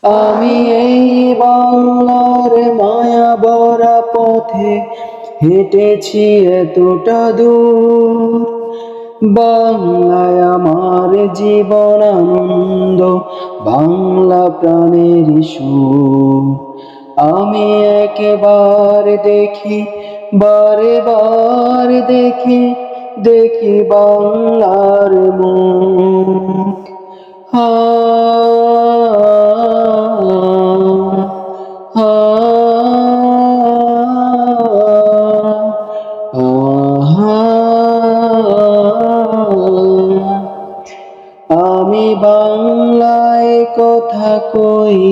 আমি এই বাংলার মায়া ভরা পথে হেঁটেছি এতটা দূর। বাংলায় আমার জীবন আনন্দ, বাংলা প্রাণের সুর। আমি একবার দেখি, বারে বার দেখি, দেখি বাংলার মুখ। হা হা আমি বাংলায় কথা কই,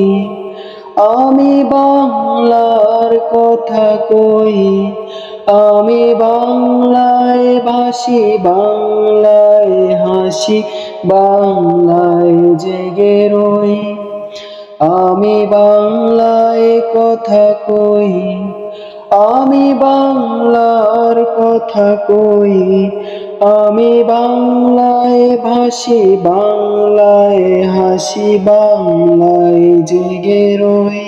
আমি বাংলার কথা কই, আমি বাংলায় ভাসি, বাংলায় হাসি, বাংলায় জেগে রই। আমি বাংলায় কথা কই, আমি বাংলার কথা কই, আমি বাংলায় ভাসি, বাংলায় হাসি, বাংলায় জেগে রই।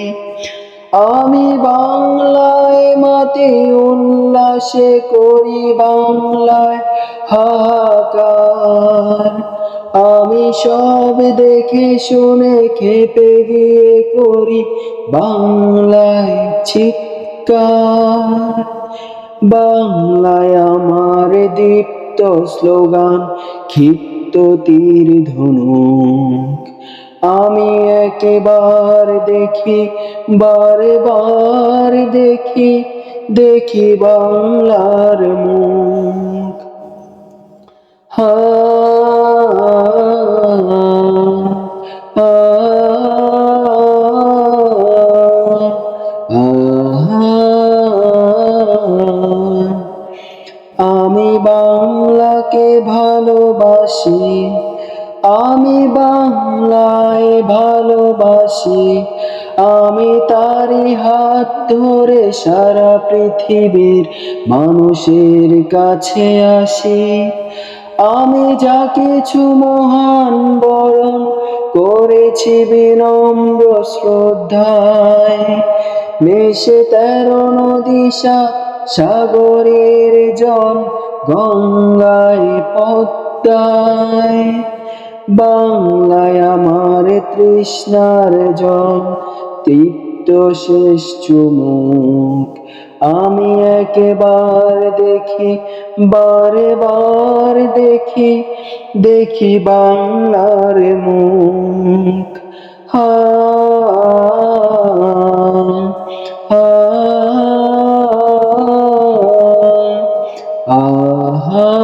আমি বাংলায় মাতে উল্লাসে করি, বাংলায় হাহাকার। আমি সব দেখে শুনে খেপে গিয়ে করি বাংলায় চিৎকার। বাংলায় আমার দীপ্ত স্লোগান, ক্ষিপ্ত তীর ধনুক। আমি একবার দেখি, বারে বার দেখি, দেখি বাংলার মুখ। হা আমি বাংলাকে ভালোবাসি, আমি বাংলায় ভালোবাসি, আমি তারি হাত ধরে সারা পৃথিবীর মানুষের কাছে আসি। আমি যা কিছু মহান বরণ করেছি বিনম্র শ্রদ্ধায়, মেশে 13 নদী সাগরের জল, গঙ্গায় পদ্মায়। বাংলায় আমার তৃষ্ণার জল, তৃপ্ত শেষ চুমুক। আমি একবার দেখি, বারে বার দেখি, দেখি বাংলার মুখ। হা হা আহা